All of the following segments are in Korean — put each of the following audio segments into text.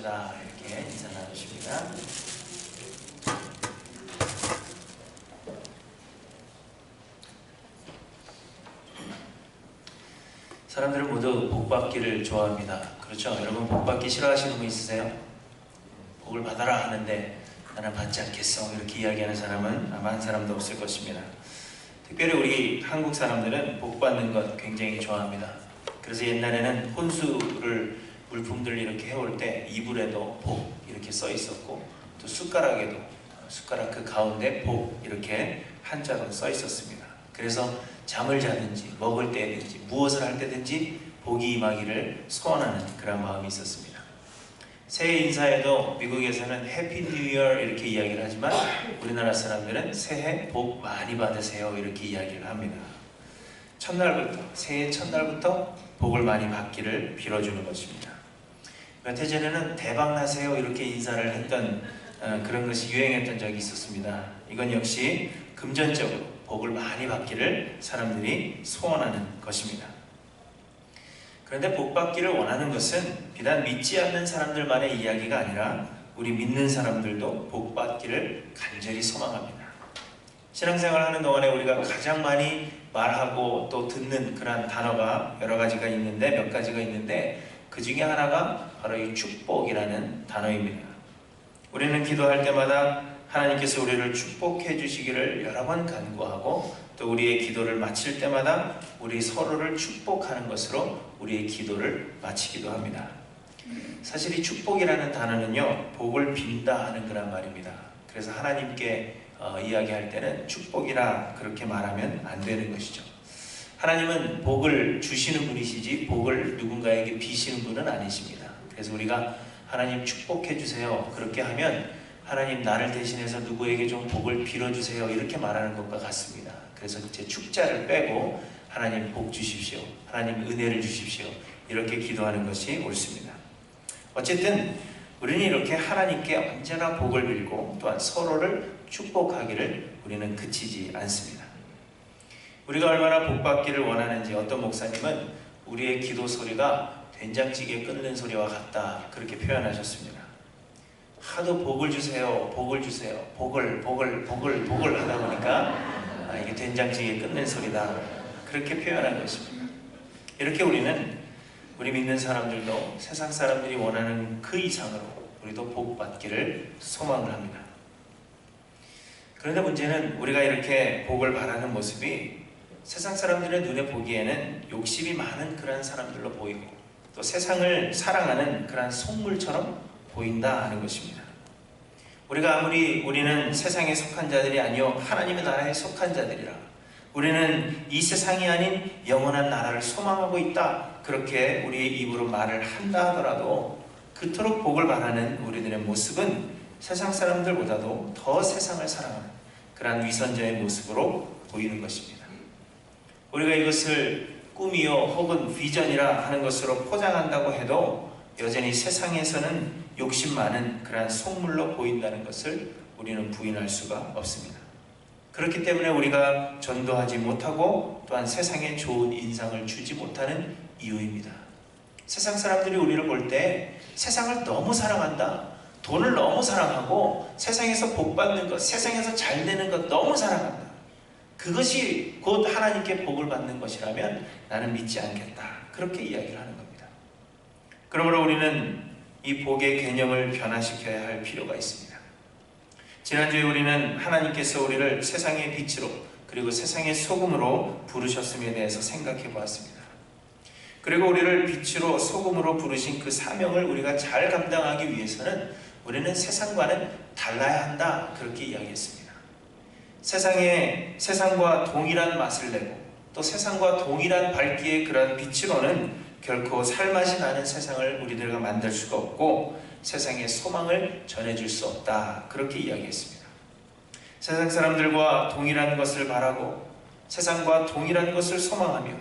인사합시다. 이렇게 인사 나누십니다. 사람들은 모두 복 받기를 좋아합니다. 그렇죠? 여러분 복 받기 싫어하시는 분 있으세요? 복을 받아라 하는데 나는 받지 않겠어 이렇게 이야기하는 사람은 아마 한 사람도 없을 것입니다. 특별히 우리 한국 사람들은 복 받는 것 굉장히 좋아합니다. 그래서 옛날에는 혼수를 물품들 이렇게 해올 때 이불에도 복 이렇게 써 있었고 또 숟가락에도 숟가락 그 가운데 복 이렇게 한자로 써 있었습니다. 그래서 잠을 자든지 먹을 때든지 무엇을 할 때든지 복이 임하기를 소원하는 그런 마음이 있었습니다. 새해 인사에도 미국에서는 해피 뉴 이어 이렇게 이야기를 하지만 우리나라 사람들은 새해 복 많이 받으세요 이렇게 이야기를 합니다. 첫날부터 새해 첫날부터 복을 많이 받기를 빌어주는 것입니다. 몇 해 전에는 대박 나세요 이렇게 인사를 했던 그런 것이 유행했던 적이 있었습니다. 이건 역시 금전적으로 복을 많이 받기를 사람들이 소원하는 것입니다. 그런데 복 받기를 원하는 것은 비단 믿지 않는 사람들만의 이야기가 아니라 우리 믿는 사람들도 복 받기를 간절히 소망합니다. 신앙생활 하는 동안에 우리가 가장 많이 말하고 또 듣는 그런 단어가 여러 가지가 있는데 몇 가지가 있는데 그 중에 하나가 바로 이 축복이라는 단어입니다. 우리는 기도할 때마다 하나님께서 우리를 축복해 주시기를 여러 번 간구하고 또 우리의 기도를 마칠 때마다 우리 서로를 축복하는 것으로 우리의 기도를 마치기도 합니다. 사실 이 축복이라는 단어는요 복을 빈다 하는 그런 말입니다. 그래서 하나님께 이야기할 때는 축복이라 그렇게 말하면 안 되는 것이죠. 하나님은 복을 주시는 분이시지 복을 누군가에게 비시는 분은 아니십니다. 그래서 우리가 하나님 축복해 주세요 그렇게 하면 하나님 나를 대신해서 누구에게 좀 복을 빌어주세요 이렇게 말하는 것과 같습니다. 그래서 제 축자를 빼고 하나님 복 주십시오, 하나님 은혜를 주십시오 이렇게 기도하는 것이 옳습니다. 어쨌든 우리는 이렇게 하나님께 언제나 복을 빌고 또한 서로를 축복하기를 우리는 그치지 않습니다. 우리가 얼마나 복 받기를 원하는지 어떤 목사님은 우리의 기도 소리가 된장찌개 끓는 소리와 같다 그렇게 표현하셨습니다. 하도 복을 주세요, 복을 주세요, 복을 하다 보니까 이게 된장찌개 끓는 소리다 그렇게 표현한 것입니다. 이렇게 우리는 우리 믿는 사람들도 세상 사람들이 원하는 그 이상으로 우리도 복 받기를 소망을 합니다. 그런데 문제는 우리가 이렇게 복을 바라는 모습이 세상 사람들의 눈에 보기에는 욕심이 많은 그런 사람들로 보이고 또 세상을 사랑하는 그런 속물처럼 보인다 하는 것입니다. 우리가 아무리 우리는 세상에 속한 자들이 아니요 하나님의 나라에 속한 자들이라 우리는 이 세상이 아닌 영원한 나라를 소망하고 있다 그렇게 우리의 입으로 말을 한다 하더라도 그토록 복을 바라는 우리들의 모습은 세상 사람들보다도 더 세상을 사랑하는 그러한 위선자의 모습으로 보이는 것입니다. 우리가 이것을 꿈이요 혹은 비전이라 하는 것으로 포장한다고 해도 여전히 세상에서는 욕심 많은 그러한 속물로 보인다는 것을 우리는 부인할 수가 없습니다. 그렇기 때문에 우리가 전도하지 못하고 또한 세상에 좋은 인상을 주지 못하는 이유입니다. 세상 사람들이 우리를 볼 때 세상을 너무 사랑한다, 돈을 너무 사랑하고 세상에서 복 받는 것, 세상에서 잘 되는 것 너무 사랑한다. 그것이 곧 하나님께 복을 받는 것이라면 나는 믿지 않겠다 그렇게 이야기를 하는 겁니다. 그러므로 우리는 이 복의 개념을 변화시켜야 할 필요가 있습니다. 지난주에 우리는 하나님께서 우리를 세상의 빛으로 그리고 세상의 소금으로 부르셨음에 대해서 생각해 보았습니다. 그리고 우리를 빛으로 소금으로 부르신 그 사명을 우리가 잘 감당하기 위해서는 우리는 세상과는 달라야 한다 그렇게 이야기했습니다. 세상과 동일한 맛을 내고 또 세상과 동일한 밝기의 그런 빛으로는 결코 살맛이 나는 세상을 우리들과 만들 수가 없고 세상에 소망을 전해줄 수 없다 그렇게 이야기했습니다. 세상 사람들과 동일한 것을 바라고 세상과 동일한 것을 소망하며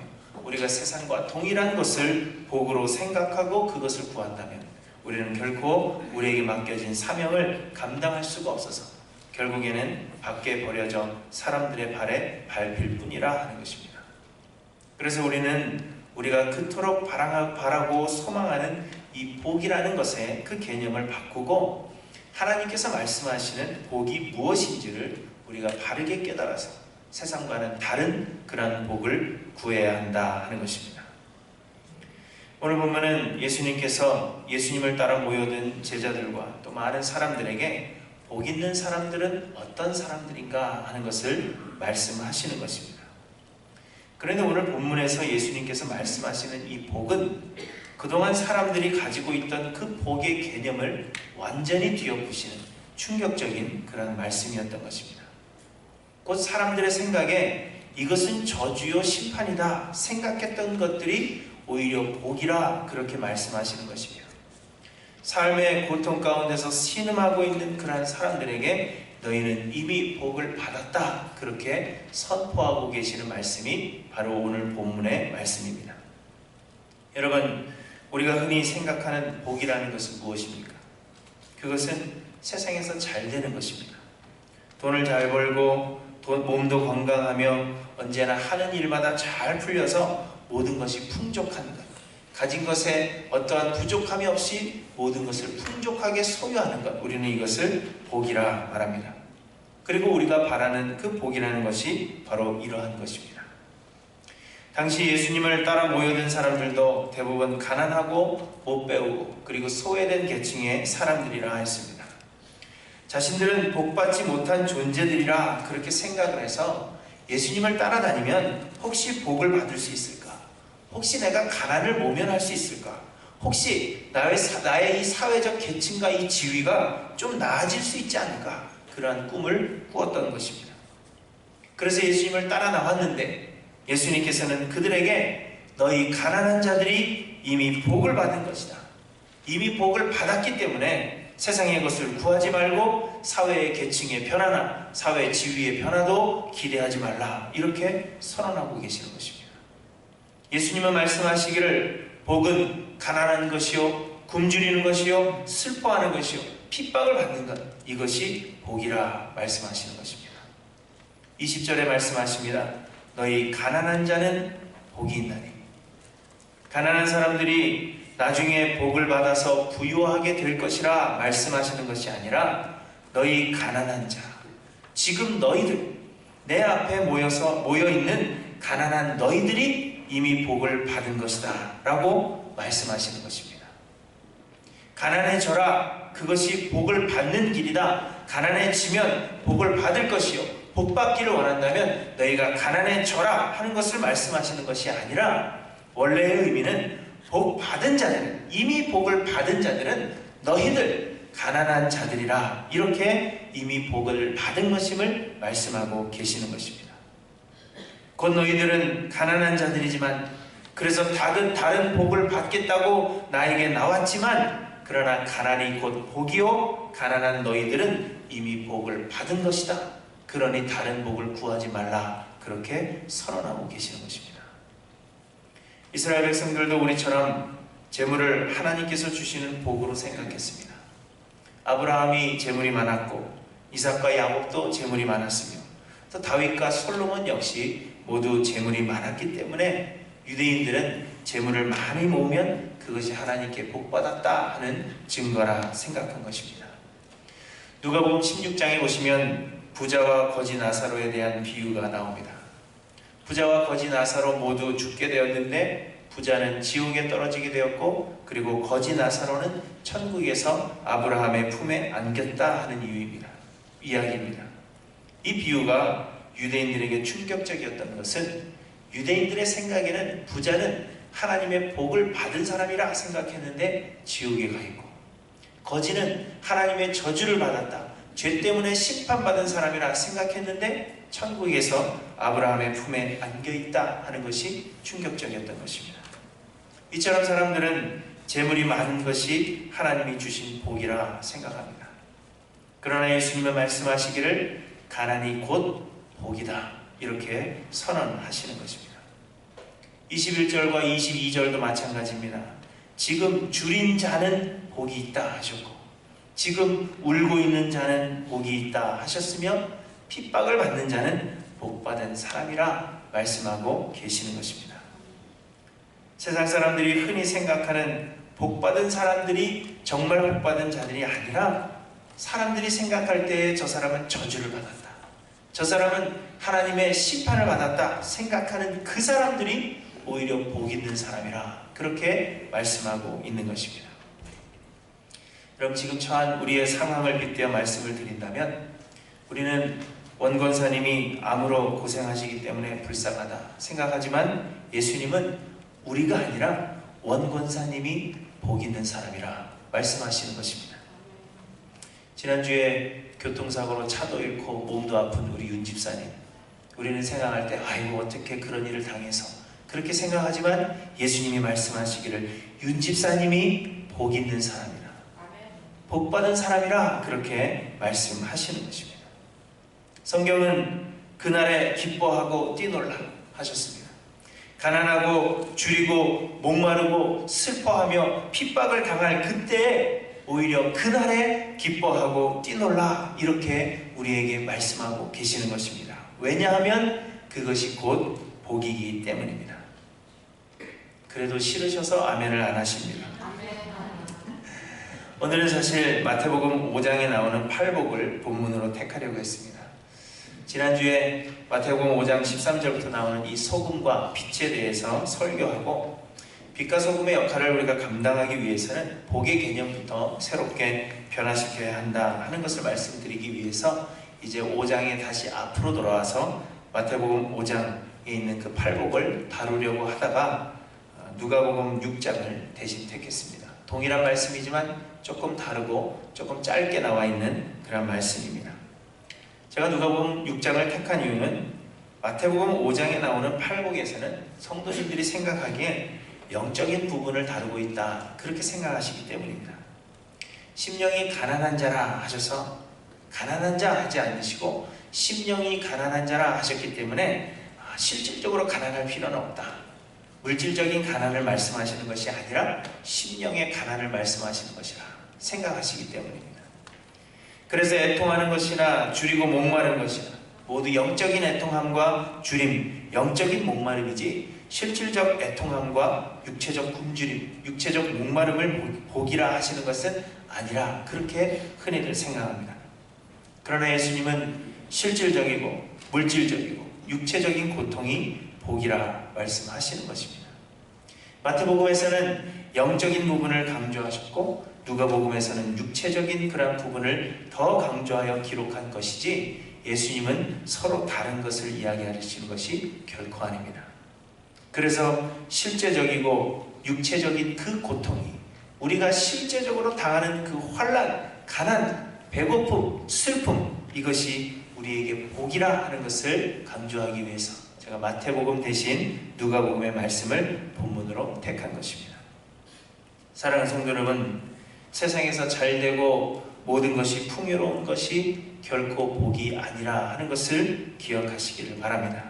우리가 세상과 동일한 것을 복으로 생각하고 그것을 구한다면 우리는 결코 우리에게 맡겨진 사명을 감당할 수가 없어서 결국에는 밖에 버려져 사람들의 발에 밟힐 뿐이라 하는 것입니다. 그래서 우리는 우리가 그토록 바라고 소망하는 이 복이라는 것의 그 개념을 바꾸고 하나님께서 말씀하시는 복이 무엇인지를 우리가 바르게 깨달아서 세상과는 다른 그런 복을 구해야 한다 하는 것입니다. 오늘 보면은 예수님께서 예수님을 따라 모여든 제자들과 또 많은 사람들에게 복 있는 사람들은 어떤 사람들인가 하는 것을 말씀하시는 것입니다. 그런데 오늘 본문에서 예수님께서 말씀하시는 이 복은 그동안 사람들이 가지고 있던 그 복의 개념을 완전히 뒤엎으시는 충격적인 그런 말씀이었던 것입니다. 곧 사람들의 생각에 이것은 저주요 심판이다 생각했던 것들이 오히려 복이라 그렇게 말씀하시는 것이며, 삶의 고통 가운데서 신음하고 있는 그러한 사람들에게 너희는 이미 복을 받았다 그렇게 선포하고 계시는 말씀이 바로 오늘 본문의 말씀입니다. 여러분, 우리가 흔히 생각하는 복이라는 것은 무엇입니까? 그것은 세상에서 잘 되는 것입니다. 돈을 잘 벌고 몸도 건강하며 언제나 하는 일마다 잘 풀려서 모든 것이 풍족한 것, 가진 것에 어떠한 부족함이 없이 모든 것을 풍족하게 소유하는 것, 우리는 이것을 복이라 말합니다. 그리고 우리가 바라는 그 복이라는 것이 바로 이러한 것입니다. 당시 예수님을 따라 모여든 사람들도 대부분 가난하고 못 배우고 그리고 소외된 계층의 사람들이라 했습니다. 자신들은 복받지 못한 존재들이라 그렇게 생각을 해서 예수님을 따라다니면 혹시 복을 받을 수 있을까? 혹시 내가 가난을 모면할 수 있을까? 혹시 나의 이 사회적 계층과 이 지위가 좀 나아질 수 있지 않을까? 그러한 꿈을 꾸었던 것입니다. 그래서 예수님을 따라 나왔는데 예수님께서는 그들에게 너희 가난한 자들이 이미 복을 받은 것이다. 이미 복을 받았기 때문에 세상의 것을 구하지 말고 사회의 계층의 변화나 사회의 지위의 변화도 기대하지 말라. 이렇게 선언하고 계시는 것입니다. 예수님은 말씀하시기를 복은 가난한 것이요, 굶주리는 것이요, 슬퍼하는 것이요, 핍박을 받는 것, 이것이 복이라 말씀하시는 것입니다. 20절에 말씀하십니다. 너희 가난한 자는 복이 있나니. 가난한 사람들이 나중에 복을 받아서 부유하게 될 것이라 말씀하시는 것이 아니라 너희 가난한 자, 지금 너희들, 내 앞에 모여있는 가난한 너희들이 이미 복을 받은 것이다 라고 말씀하시는 것입니다. 가난해져라, 그것이 복을 받는 길이다. 가난해지면 복을 받을 것이요, 복 받기를 원한다면 너희가 가난해져라 하는 것을 말씀하시는 것이 아니라, 원래의 의미는 복 받은 자들은, 이미 복을 받은 자들은 너희들 가난한 자들이라, 이렇게 이미 복을 받은 것임을 말씀하고 계시는 것입니다. 곧 너희들은 가난한 자들이지만, 그래서 다른 복을 받겠다고 나에게 나왔지만, 그러나 가난이 곧 복이요, 가난한 너희들은 이미 복을 받은 것이다. 그러니 다른 복을 구하지 말라. 그렇게 선언하고 계시는 것입니다. 이스라엘 백성들도 우리처럼 재물을 하나님께서 주시는 복으로 생각했습니다. 아브라함이 재물이 많았고 이삭과 야곱도 재물이 많았으며, 또 다윗과 솔로몬 역시 모두 재물이 많았기 때문에 유대인들은 재물을 많이 모으면 그것이 하나님께 복받았다 하는 증거라 생각한 것입니다. 누가복음 16장에 보시면 부자와 거지 나사로에 대한 비유가 나옵니다. 부자와 거지 나사로 모두 죽게 되었는데 부자는 지옥에 떨어지게 되었고, 그리고 거지 나사로는 천국에서 아브라함의 품에 안겼다 하는 이야기입니다. 이 비유가 유대인들에게 충격적이었던 것은, 유대인들의 생각에는 부자는 하나님의 복을 받은 사람이라 생각했는데 지옥에 가 있고, 거지는 하나님의 저주를 받았다, 죄 때문에 심판받은 사람이라 생각했는데 천국에서 아브라함의 품에 안겨있다 하는 것이 충격적이었던 것입니다. 이처럼 사람들은 재물이 많은 것이 하나님이 주신 복이라 생각합니다. 그러나 예수님은 말씀하시기를 가난이 곧 복이다, 이렇게 선언하시는 것입니다. 21절과 22절도 마찬가지입니다. 지금 줄인 자는 복이 있다 하셨고, 지금 울고 있는 자는 복이 있다 하셨으며, 핍박을 받는 자는 복받은 사람이라 말씀하고 계시는 것입니다. 세상 사람들이 흔히 생각하는 복받은 사람들이 정말 복받은 자들이 아니라 사람들이 생각할 때 저 사람은 저주를 받았다, 저 사람은 하나님의 심판을 받았다 생각하는 그 사람들이 오히려 복 있는 사람이라 그렇게 말씀하고 있는 것입니다. 여러분, 지금 처한 우리의 상황을 빗대어 말씀을 드린다면 우리는 원권사님이 암으로 고생하시기 때문에 불쌍하다 생각하지만 예수님은 우리가 아니라 원권사님이 복 있는 사람이라 말씀하시는 것입니다. 지난주에 교통사고로 차도 잃고 몸도 아픈 우리 윤 집사님, 우리는 생각할 때 아이고 어떻게 그런 일을 당해서 그렇게 생각하지만 예수님이 말씀하시기를 윤 집사님이 복 있는 사람이라, 복 받은 사람이라 그렇게 말씀하시는 것입니다. 성경은 그날에 기뻐하고 뛰놀라 하셨습니다. 가난하고 줄이고 목마르고 슬퍼하며 핍박을 당할 그때에 오히려 그날에 기뻐하고 뛰놀라 이렇게 우리에게 말씀하고 계시는 것입니다. 왜냐하면 그것이 곧 복이기 때문입니다. 그래도 싫으셔서 아멘을 안 하십니다. 오늘은 사실 마태복음 5장에 나오는 팔복을 본문으로 택하려고 했습니다. 지난주에 마태복음 5장 13절부터 나오는 이 소금과 빛에 대해서 설교하고 빛과 소금의 역할을 우리가 감당하기 위해서는 복의 개념부터 새롭게 변화시켜야 한다 하는 것을 말씀드리기 위해서 이제 5장에 다시 앞으로 돌아와서 마태복음 5장에 있는 그 팔복을 다루려고 하다가 누가복음 6장을 대신 택했습니다. 동일한 말씀이지만 조금 다르고 조금 짧게 나와 있는 그런 말씀입니다. 제가 누가복음 6장을 택한 이유는 마태복음 5장에 나오는 팔복에서는 성도님들이 생각하기에 영적인 부분을 다루고 있다 그렇게 생각하시기 때문입니다. 심령이 가난한 자라 하셔서 가난한 자 하지 않으시고 심령이 가난한 자라 하셨기 때문에 실질적으로 가난할 필요는 없다, 물질적인 가난을 말씀하시는 것이 아니라 심령의 가난을 말씀하시는 것이라 생각하시기 때문입니다. 그래서 애통하는 것이나 줄이고 목마른 것이나 모두 영적인 애통함과 줄임, 영적인 목마름이지 실질적 애통함과 육체적 굶주림, 육체적 목마름을 복이라 하시는 것은 아니라 그렇게 흔히들 생각합니다. 그러나 예수님은 실질적이고 물질적이고 육체적인 고통이 복이라 말씀하시는 것입니다. 마태복음에서는 영적인 부분을 강조하셨고 누가복음에서는 육체적인 그런 부분을 더 강조하여 기록한 것이지 예수님은 서로 다른 것을 이야기하시는 것이 결코 아닙니다. 그래서 실제적이고 육체적인 그 고통이 우리가 실제적으로 당하는 그 환난, 가난, 배고픔, 슬픔 이것이 우리에게 복이라 하는 것을 강조하기 위해서 제가 마태복음 대신 누가복음의 말씀을 본문으로 택한 것입니다. 사랑하는 성도 여러분, 세상에서 잘되고 모든 것이 풍요로운 것이 결코 복이 아니라 하는 것을 기억하시기를 바랍니다.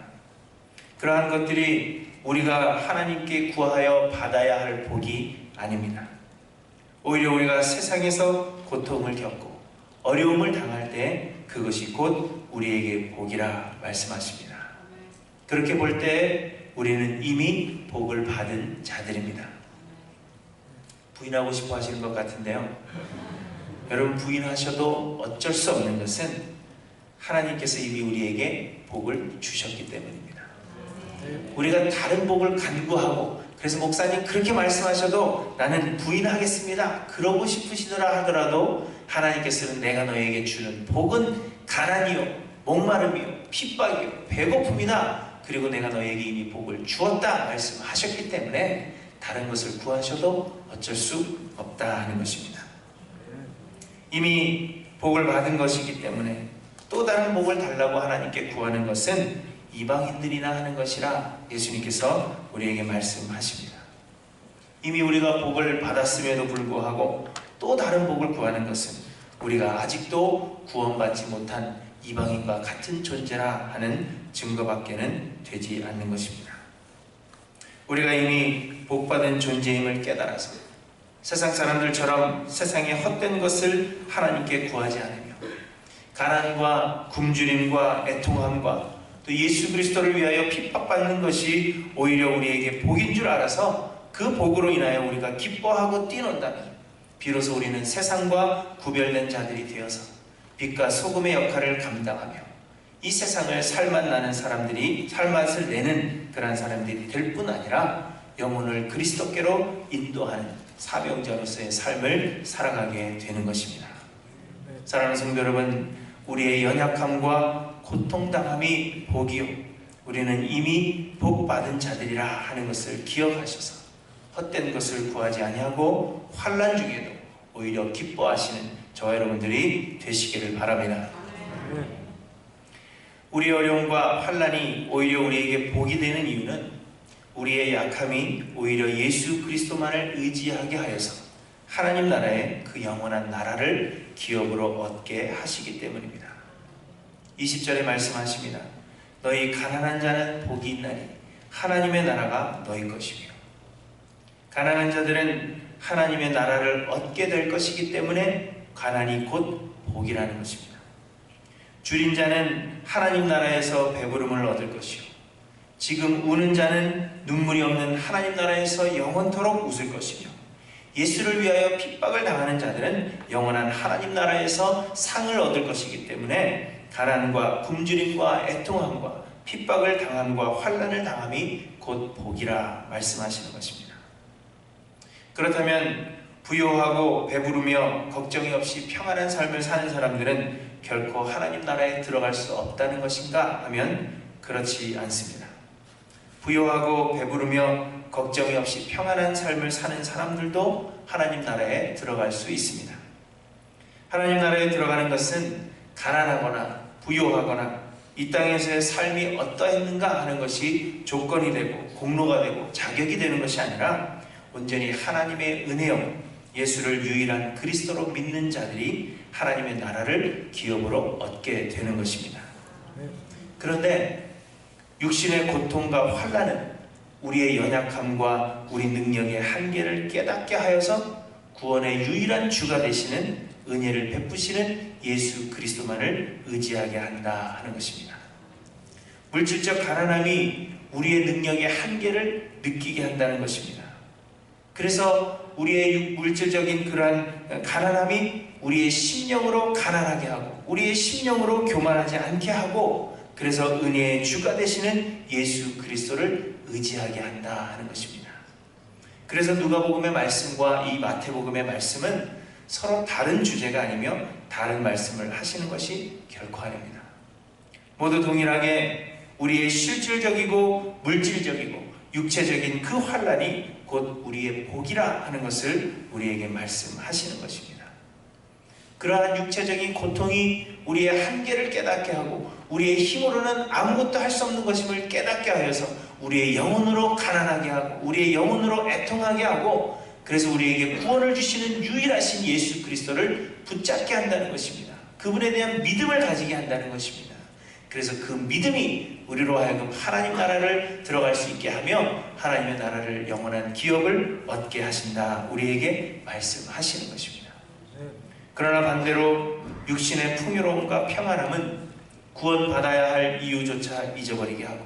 그러한 것들이 우리가 하나님께 구하여 받아야 할 복이 아닙니다. 오히려 우리가 세상에서 고통을 겪고 어려움을 당할 때 그것이 곧 우리에게 복이라 말씀하십니다. 그렇게 볼 때 우리는 이미 복을 받은 자들입니다. 부인하고 싶어 하시는 것 같은데요. 여러분, 부인하셔도 어쩔 수 없는 것은 하나님께서 이미 우리에게 복을 주셨기 때문입니다. 우리가 다른 복을 간구하고 그래서 목사님 그렇게 말씀하셔도 나는 부인하겠습니다 그러고 싶으시더라 하더라도 하나님께서는 내가 너에게 주는 복은 가난이요 목마름이요 핍박이요 배고픔이다, 그리고 내가 너에게 이미 복을 주었다 말씀하셨기 때문에 다른 것을 구하셔도 어쩔 수 없다 하는 것입니다. 이미 복을 받은 것이기 때문에 또 다른 복을 달라고 하나님께 구하는 것은 이방인들이나 하는 것이라 예수님께서 우리에게 말씀하십니다. 이미 우리가 복을 받았음에도 불구하고 또 다른 복을 구하는 것은 우리가 아직도 구원받지 못한 이방인과 같은 존재라 하는 증거밖에는 되지 않는 것입니다. 우리가 이미 복받은 존재임을 깨달아서 세상 사람들처럼 세상의 헛된 것을 하나님께 구하지 않으며 가난과 굶주림과 애통함과 또 예수 그리스도를 위하여 핍박받는 것이 오히려 우리에게 복인 줄 알아서 그 복으로 인하여 우리가 기뻐하고 뛰논다면 비로소 우리는 세상과 구별된 자들이 되어서 빛과 소금의 역할을 감당하며 이 세상을 살맛 나는 사람들이, 살맛을 내는 그러한 사람들이 될 뿐 아니라 영혼을 그리스도께로 인도하는 사명자로서의 삶을 살아가게 되는 것입니다. 사랑하는 성도 여러분, 우리의 연약함과 고통당함이 복이요 우리는 이미 복받은 자들이라 하는 것을 기억하셔서 헛된 것을 구하지 아니하고 환난 중에도 오히려 기뻐하시는 저와 여러분들이 되시기를 바랍니다. 우리의 어려움과 환난이 오히려 우리에게 복이 되는 이유는 우리의 약함이 오히려 예수 그리스도만을 의지하게 하여서 하나님 나라의 그 영원한 나라를 기업으로 얻게 하시기 때문입니다. 20절에 말씀하십니다. 너희 가난한 자는 복이 있나니 하나님의 나라가 너희 것이며, 가난한 자들은 하나님의 나라를 얻게 될 것이기 때문에 가난이 곧 복이라는 것입니다. 줄인 자는 하나님 나라에서 배부름을 얻을 것이요 지금 우는 자는 눈물이 없는 하나님 나라에서 영원토록 웃을 것이며, 예수를 위하여 핍박을 당하는 자들은 영원한 하나님 나라에서 상을 얻을 것이기 때문에 가난과 굶주림과 애통함과 핍박을 당함과 환난을 당함이 곧 복이라 말씀하시는 것입니다. 그렇다면 부요하고 배부르며 걱정이 없이 평안한 삶을 사는 사람들은 결코 하나님 나라에 들어갈 수 없다는 것인가 하면 그렇지 않습니다. 부요하고 배부르며 걱정이 없이 평안한 삶을 사는 사람들도 하나님 나라에 들어갈 수 있습니다. 하나님 나라에 들어가는 것은 가난하거나 부요하거나 이 땅에서의 삶이 어떠했는가 하는 것이 조건이 되고 공로가 되고 자격이 되는 것이 아니라 온전히 하나님의 은혜요 예수를 유일한 그리스도로 믿는 자들이 하나님의 나라를 기업으로 얻게 되는 것입니다. 그런데 육신의 고통과 환난은 우리의 연약함과 우리 능력의 한계를 깨닫게 하여서 구원의 유일한 주가 되시는 은혜를 베푸시는 예수 그리스도만을 의지하게 한다 하는 것입니다. 물질적 가난함이 우리의 능력의 한계를 느끼게 한다는 것입니다. 그래서 우리의 물질적인 그러한 가난함이 우리의 심령으로 가난하게 하고 우리의 심령으로 교만하지 않게 하고, 그래서 은혜의 주가 되시는 예수 그리스도를 의지하게 한다 하는 것입니다. 그래서 누가복음의 말씀과 이 마태복음의 말씀은 서로 다른 주제가 아니며 다른 말씀을 하시는 것이 결코 아닙니다. 모두 동일하게 우리의 실질적이고 물질적이고 육체적인 그 환난이 곧 우리의 복이라 하는 것을 우리에게 말씀하시는 것입니다. 그러한 육체적인 고통이 우리의 한계를 깨닫게 하고 우리의 힘으로는 아무것도 할 수 없는 것임을 깨닫게 하여서 우리의 영혼으로 가난하게 하고 우리의 영혼으로 애통하게 하고, 그래서 우리에게 구원을 주시는 유일하신 예수 그리스도를 붙잡게 한다는 것입니다. 그분에 대한 믿음을 가지게 한다는 것입니다. 그래서 그 믿음이 우리로 하여금 하나님 나라를 들어갈 수 있게 하며 하나님의 나라를 영원한 기업을 얻게 하신다, 우리에게 말씀하시는 것입니다. 그러나 반대로 육신의 풍요로움과 평안함은 구원받아야 할 이유조차 잊어버리게 하고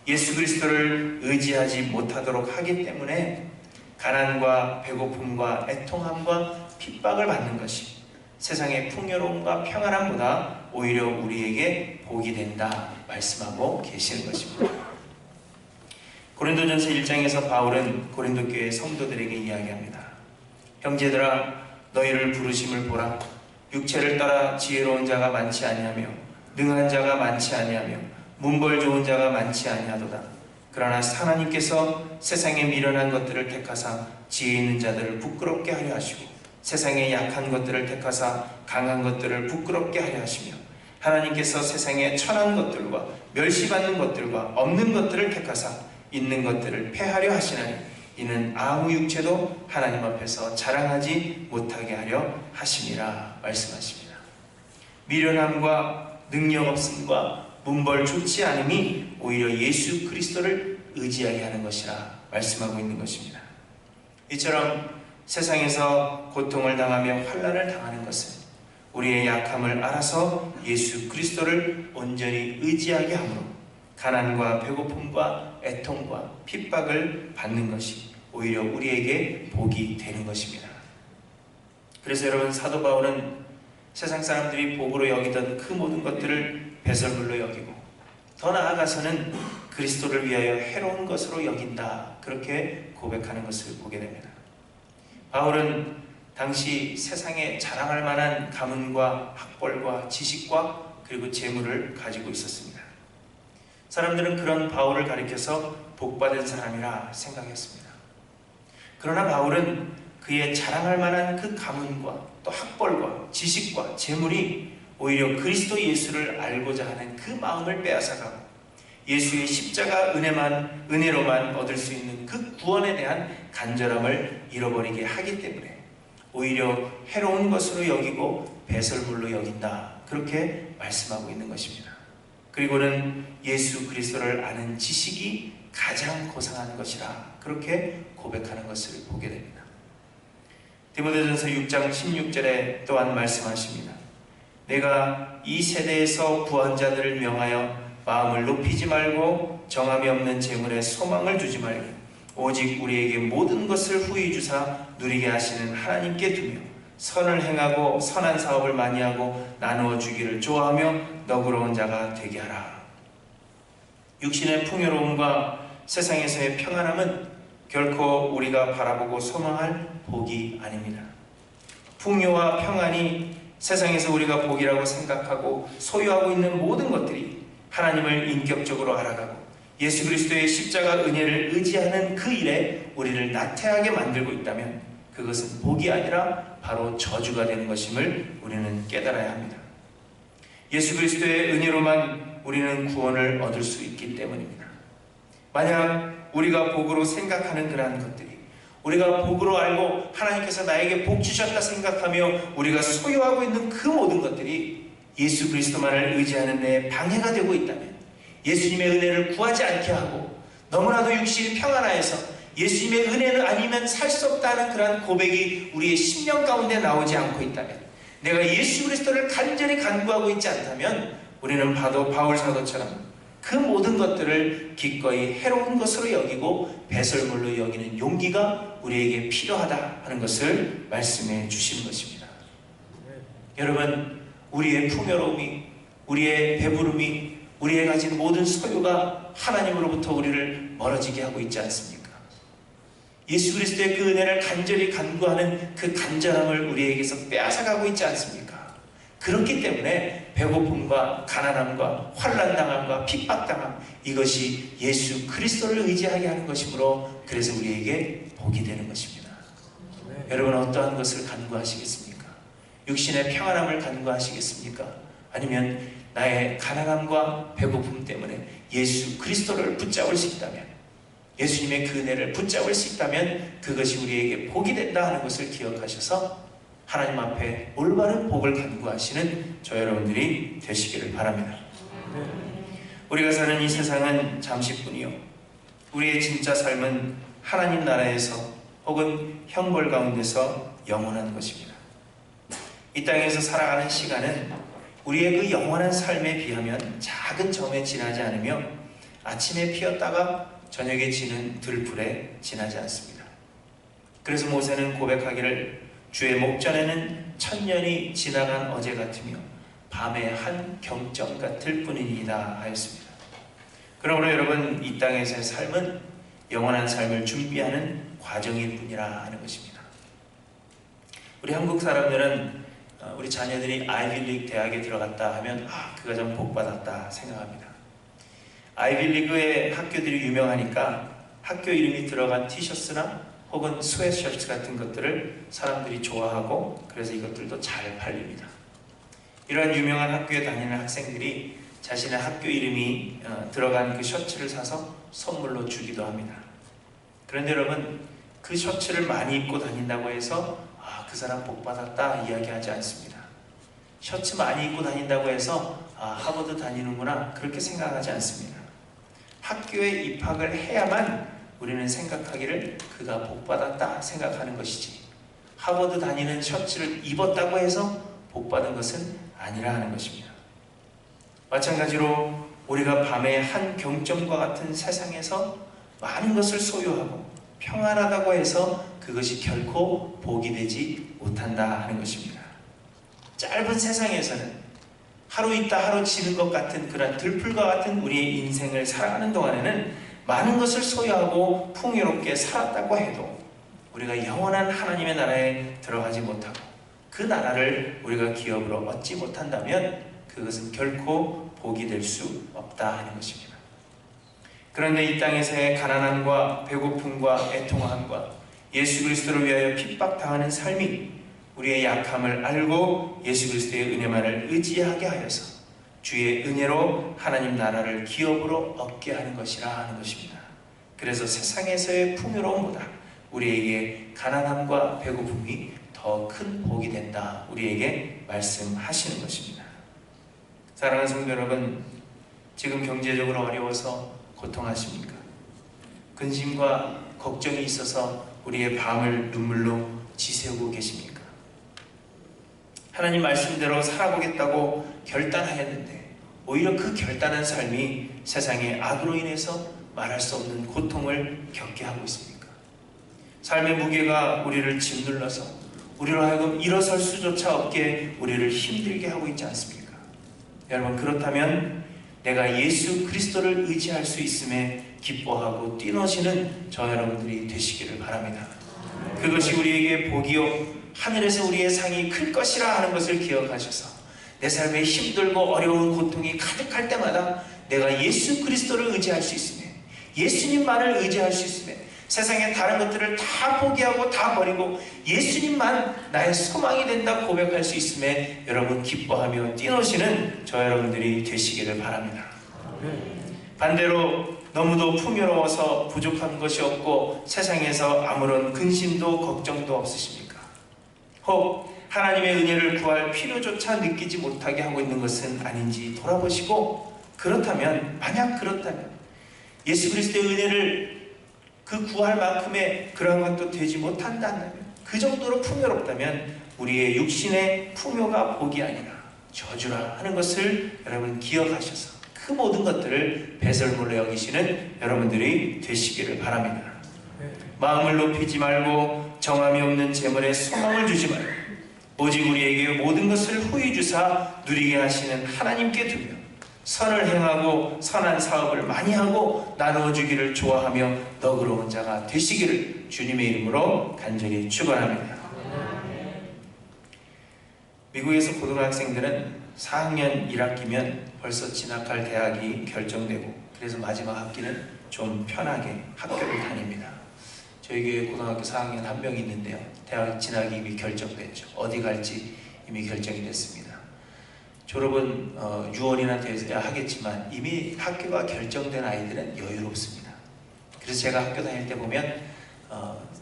예수 그리스도를 의지하지 못하도록 하기 때문에 가난과 배고픔과 애통함과 핍박을 받는 것이 세상의 풍요로움과 평안함보다 오히려 우리에게 복이 된다 말씀하고 계시는 것입니다. 고린도전서 1장에서 바울은 고린도 교회 성도들에게 이야기합니다. 형제들아, 너희를 부르심을 보라. 육체를 따라 지혜로운 자가 많지 아니하며 능한 자가 많지 아니하며 문벌 좋은 자가 많지 아니하도다. 그러나 하나님께서 세상에 미련한 것들을 택하사 지혜 있는 자들을 부끄럽게 하려 하시고 세상에 약한 것들을 택하사 강한 것들을 부끄럽게 하려 하시며 하나님께서 세상에 천한 것들과 멸시받는 것들과 없는 것들을 택하사 있는 것들을 패하려 하시나니 이는 아무 육체도 하나님 앞에서 자랑하지 못하게 하려 하심이라 말씀하십니다. 미련함과 능력 없음과 문벌 좋지 않음이 오히려 예수 그리스도를 의지하게 하는 것이라 말씀하고 있는 것입니다. 이처럼 세상에서 고통을 당하며 환난을 당하는 것은 우리의 약함을 알아서 예수 그리스도를 온전히 의지하게 하므로 가난과 배고픔과 애통과 핍박을 받는 것이 오히려 우리에게 복이 되는 것입니다. 그래서 여러분, 사도 바울은 세상 사람들이 복으로 여기던 그 모든 것들을 배설물로 여기고 더 나아가서는 그리스도를 위하여 해로운 것으로 여긴다, 그렇게 고백하는 것을 보게 됩니다. 바울은 당시 세상에 자랑할 만한 가문과 학벌과 지식과 그리고 재물을 가지고 있었습니다. 사람들은 그런 바울을 가리켜서 복받은 사람이라 생각했습니다. 그러나 바울은 그의 자랑할 만한 그 가문과 또 학벌과 지식과 재물이 오히려 그리스도 예수를 알고자 하는 그 마음을 빼앗아가고 예수의 십자가 은혜로만 얻을 수 있는 그 구원에 대한 간절함을 잃어버리게 하기 때문에 오히려 해로운 것으로 여기고 배설물로 여긴다, 그렇게 말씀하고 있는 것입니다. 그리고는 예수 그리스도를 아는 지식이 가장 고상한 것이라 그렇게 고백하는 것을 보게 됩니다. 디모데전서 6장 16절에 또한 말씀하십니다. 내가 이 세대에서 구한 자들을 명하여 마음을 높이지 말고 정함이 없는 재물에 소망을 두지 말고 오직 우리에게 모든 것을 후히 주사 누리게 하시는 하나님께 두며 선을 행하고 선한 사업을 많이 하고 나누어 주기를 좋아하며 너그러운 자가 되게 하라. 육신의 풍요로움과 세상에서의 평안함은 결코 우리가 바라보고 소망할 복이 아닙니다. 풍요와 평안이 세상에서 우리가 복이라고 생각하고 소유하고 있는 모든 것들이 하나님을 인격적으로 알아가고 예수 그리스도의 십자가 은혜를 의지하는 그 일에 우리를 나태하게 만들고 있다면 그것은 복이 아니라 바로 저주가 되는 것임을 우리는 깨달아야 합니다. 예수 그리스도의 은혜로만 우리는 구원을 얻을 수 있기 때문입니다. 만약 우리가 복으로 생각하는 그러한 것들이, 우리가 복으로 알고 하나님께서 나에게 복 주셨다 생각하며 우리가 소유하고 있는 그 모든 것들이 예수 그리스도만을 의지하는 데 방해가 되고 있다면, 예수님의 은혜를 구하지 않게 하고 너무나도 육신이 평안하여서 예수님의 은혜는 아니면 살 수 없다는 그러한 고백이 우리의 심령 가운데 나오지 않고 있다면, 내가 예수 그리스도를 간절히 간구하고 있지 않다면 우리는 바울 사도처럼 그 모든 것들을 기꺼이 해로운 것으로 여기고 배설물로 여기는 용기가 우리에게 필요하다 하는 것을 말씀해 주시는 것입니다. 여러분, 우리의 풍요로움이, 우리의 배부름이, 우리의 가진 모든 소유가 하나님으로부터 우리를 멀어지게 하고 있지 않습니까? 예수 그리스도의 그 은혜를 간절히 간구하는 그 간절함을 우리에게서 빼앗아가고 있지 않습니까? 그렇기 때문에 배고픔과 가난함과 환난당함과 핍박당함, 이것이 예수 그리스도를 의지하게 하는 것이므로 그래서 우리에게 복이 되는 것입니다. 여러분, 어떠한 것을 간구하시겠습니까? 육신의 평안함을 간구하시겠습니까? 아니면 나의 가난함과 배고픔 때문에 예수 그리스도를 붙잡을 수 있다면, 예수님의 그 은혜를 붙잡을 수 있다면 그것이 우리에게 복이 된다 하는 것을 기억하셔서 하나님 앞에 올바른 복을 간구하시는 저 여러분들이 되시기를 바랍니다. 우리가 사는 이 세상은 잠시뿐이요, 우리의 진짜 삶은 하나님 나라에서 혹은 형벌 가운데서 영원한 것입니다. 이 땅에서 살아가는 시간은 우리의 그 영원한 삶에 비하면 작은 점에 지나지 않으며 아침에 피었다가 저녁에 지는 들풀에 지나지 않습니다. 그래서 모세는 고백하기를 주의 목전에는 천년이 지나간 어제 같으며 밤의 한 경점 같을 뿐이니이다 하였습니다. 그러므로 여러분, 이 땅에서의 삶은 영원한 삶을 준비하는 과정일 뿐이라 하는 것입니다. 우리 한국 사람들은 우리 자녀들이 아이비리그 대학에 들어갔다 하면 그 가정 복받았다 생각합니다. 아이비리그의 학교들이 유명하니까 학교 이름이 들어간 티셔츠나 혹은 스웨트셔츠 같은 것들을 사람들이 좋아하고 그래서 이것들도 잘 팔립니다. 이러한 유명한 학교에 다니는 학생들이 자신의 학교 이름이 들어간 그 셔츠를 사서 선물로 주기도 합니다. 그런데 여러분, 그 셔츠를 많이 입고 다닌다고 해서 그 사람 복받았다 이야기하지 않습니다. 셔츠 많이 입고 다닌다고 해서 하버드 다니는구나 그렇게 생각하지 않습니다. 학교에 입학을 해야만 우리는 생각하기를 그가 복받았다 생각하는 것이지, 하버드 다니는 셔츠를 입었다고 해서 복받은 것은 아니라 하는 것입니다. 마찬가지로 우리가 밤의 한 경점과 같은 세상에서 많은 것을 소유하고 평안하다고 해서 그것이 결코 복이 되지 못한다 하는 것입니다. 짧은 세상에서는 하루 있다 하루 지는 것 같은 그런 들풀과 같은 우리의 인생을 살아가는 동안에는 많은 것을 소유하고 풍요롭게 살았다고 해도 우리가 영원한 하나님의 나라에 들어가지 못하고 그 나라를 우리가 기업으로 얻지 못한다면 그것은 결코 복이 될 수 없다 하는 것입니다. 그런데 이 땅에서의 가난함과 배고픔과 애통함과 예수 그리스도를 위하여 핍박당하는 삶이 우리의 약함을 알고 예수 그리스도의 은혜만을 의지하게 하여서 주의 은혜로 하나님 나라를 기업으로 얻게 하는 것이라 하는 것입니다. 그래서 세상에서의 풍요로움보다 우리에게 가난함과 배고픔이 더 큰 복이 된다, 우리에게 말씀하시는 것입니다. 사랑하는 성도 여러분, 지금 경제적으로 어려워서 고통하십니까? 근심과 걱정이 있어서 우리의 밤을 눈물로 지새우고 계십니까? 하나님 말씀대로 살아보겠다고 결단하였는데 오히려 그 결단한 삶이 세상의 악으로 인해서 말할 수 없는 고통을 겪게 하고 있습니까? 삶의 무게가 우리를 짓눌러서 우리로 하여금 일어설 수조차 없게 우리를 힘들게 하고 있지 않습니까? 여러분, 그렇다면 내가 예수 그리스도를 의지할 수 있음에 기뻐하고 뛰노시는 저 여러분들이 되시기를 바랍니다. 그것이 우리에게 복이요 하늘에서 우리의 상이 클 것이라 하는 것을 기억하셔서 내 삶에 힘들고 어려운 고통이 가득할 때마다 내가 예수 그리스도를 의지할 수 있음에, 예수님만을 의지할 수 있음에, 세상의 다른 것들을 다 포기하고 다 버리고 예수님만 나의 소망이 된다 고백할 수 있음에 여러분 기뻐하며 뛰노시는 저 여러분들이 되시기를 바랍니다. 반대로 너무도 풍요로워서 부족한 것이 없고 세상에서 아무런 근심도 걱정도 없으십니까? 혹 하나님의 은혜를 구할 필요조차 느끼지 못하게 하고 있는 것은 아닌지 돌아보시고, 그렇다면, 만약 그렇다면 예수 그리스도의 은혜를 그 구할 만큼의 그러한 것도 되지 못한다면, 그 정도로 풍요롭다면 우리의 육신의 풍요가 복이 아니라 저주라 하는 것을 여러분 기억하셔서 그 모든 것들을 배설물로 여기시는 여러분들이 되시기를 바랍니다. 마음을 높이지 말고 정함이 없는 재물에 소망을 주지 말고 오직 우리에게 모든 것을 후히 주사 누리게 하시는 하나님께 두며 선을 행하고 선한 사업을 많이 하고 나누어 주기를 좋아하며 너그러운 자가 되시기를 주님의 이름으로 간절히 축원합니다. 미국에서 고등학생들은 4학년 1학기면 벌써 진학할 대학이 결정되고 그래서 마지막 학기는 좀 편하게 학교를 다닙니다. 저희 교회 고등학교 4학년 한 명이 있는데요, 대학 진학이 이미 결정됐죠. 어디 갈지 이미 결정이 됐습니다. 졸업은 6월이나 돼야 하겠지만 이미 학교가 결정된 아이들은 여유롭습니다. 그래서 제가 학교 다닐 때 보면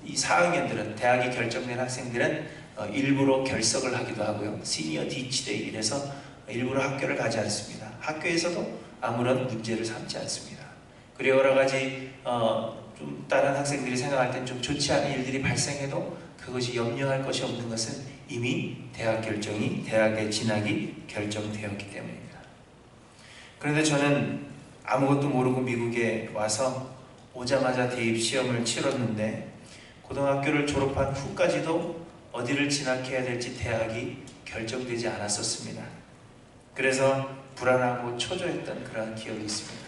이 4학년들은, 대학이 결정된 학생들은 일부러 결석을 하기도 하고요, 시니어 디치데이 이래서 일부러 학교를 가지 않습니다. 학교에서도 아무런 문제를 삼지 않습니다. 그리고 여러 가지 좀 다른 학생들이 생각할 땐 좀 좋지 않은 일들이 발생해도 그것이 염려할 것이 없는 것은 이미 대학의 진학이 결정되었기 때문입니다. 그런데 저는 아무것도 모르고 미국에 와서 오자마자 대입 시험을 치렀는데 고등학교를 졸업한 후까지도 어디를 진학해야 될지 대학이 결정되지 않았었습니다. 그래서 불안하고 초조했던 그런 기억이 있습니다.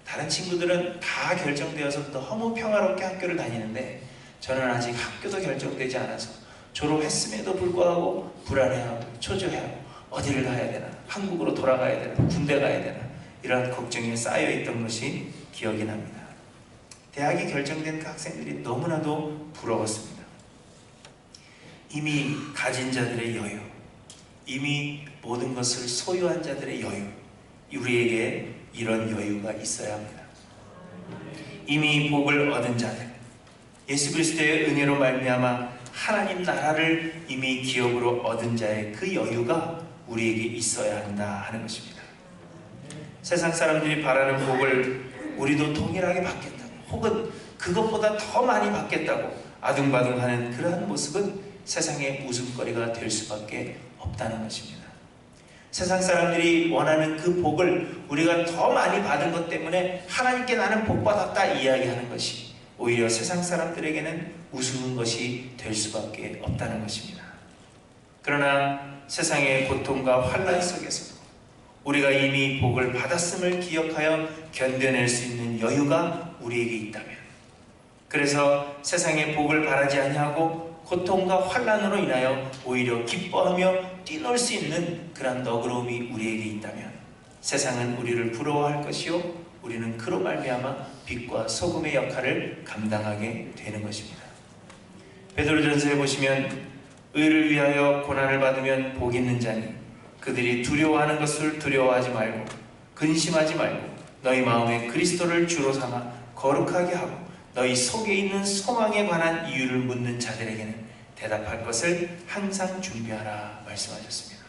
다른 친구들은 다 결정되어서 너무 평화롭게 학교를 다니는데 저는 아직 학교도 결정되지 않아서 졸업했음에도 불구하고 불안해하고 초조해하고 어디를 가야 되나, 한국으로 돌아가야 되나, 군대 가야 되나, 이런 걱정이 쌓여있던 것이 기억이 납니다. 대학이 결정된 그 학생들이 너무나도 부러웠습니다. 이미 가진 자들의 여유, 이미 모든 것을 소유한 자들의 여유, 우리에게 이런 여유가 있어야 합니다. 이미 복을 얻은 자들, 예수 그리스도의 은혜로 말미암아 하나님 나라를 이미 기업으로 얻은 자의 그 여유가 우리에게 있어야 한다 하는 것입니다. 세상 사람들이 바라는 복을 우리도 동일하게 받겠다고, 혹은 그것보다 더 많이 받겠다고 아둥바둥하는 그러한 모습은 세상의 웃음거리가 될 수밖에 없다는 것입니다. 세상 사람들이 원하는 그 복을 우리가 더 많이 받은 것 때문에 하나님께 나는 복 받았다 이야기하는 것이 오히려 세상 사람들에게는 우스운 것이 될 수밖에 없다는 것입니다. 그러나 세상의 고통과 환난 속에서도 우리가 이미 복을 받았음을 기억하여 견뎌낼 수 있는 여유가 우리에게 있다면, 그래서 세상의 복을 바라지 아니하고 고통과 환난으로 인하여 오히려 기뻐하며 뛰놀 수 있는 그런 너그러움이 우리에게 있다면 세상은 우리를 부러워할 것이요 우리는 그로 말미암아 빛과 소금의 역할을 감당하게 되는 것입니다. 베드로전서에 보시면 의를 위하여 고난을 받으면 복 있는 자니 그들이 두려워하는 것을 두려워하지 말고 근심하지 말고 너희 마음에 그리스도를 주로 삼아 거룩하게 하고 너희 속에 있는 소망에 관한 이유를 묻는 자들에게는 대답할 것을 항상 준비하라 말씀하셨습니다.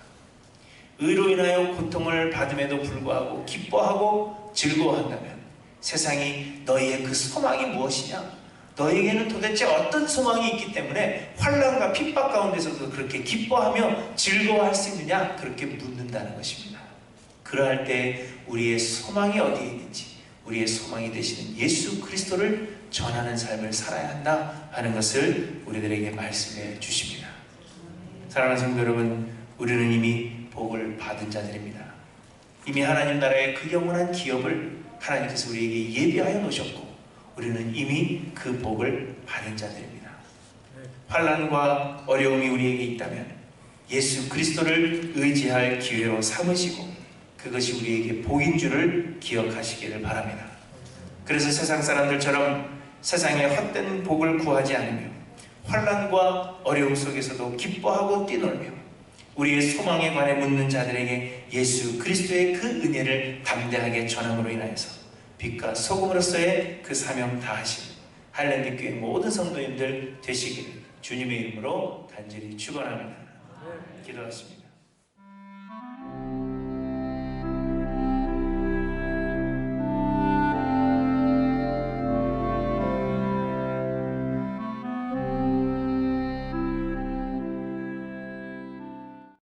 의로 인하여 고통을 받음에도 불구하고 기뻐하고 즐거워한다면 세상이 너희의 그 소망이 무엇이냐? 너희에게는 도대체 어떤 소망이 있기 때문에 환난과 핍박 가운데서도 그렇게 기뻐하며 즐거워할 수 있느냐? 그렇게 묻는다는 것입니다. 그러할 때 우리의 소망이 어디에 있는지, 우리의 소망이 되시는 예수 그리스도를 전하는 삶을 살아야 한다 하는 것을 우리들에게 말씀해 주십니다. 사랑하는 성도 여러분, 우리는 이미 복을 받은 자들입니다. 이미 하나님 나라의 그 영원한 기업을 하나님께서 우리에게 예비하여 놓으셨고 우리는 이미 그 복을 받은 자들입니다. 환난과 어려움이 우리에게 있다면 예수 그리스도를 의지할 기회로 삼으시고 그것이 우리에게 복인 줄을 기억하시기를 바랍니다. 그래서 세상 사람들처럼 세상의 헛된 복을 구하지 않으며 환난과 어려움 속에서도 기뻐하고 뛰놀며 우리의 소망에 관해 묻는 자들에게 예수 그리스도의 그 은혜를 담대하게 전함으로 인하여서 빛과 소금으로서의 그 사명 다하신 할렘빛 교회 모든 성도님들 되시기를 주님의 이름으로 간절히 축원합니다. 기도하십니다.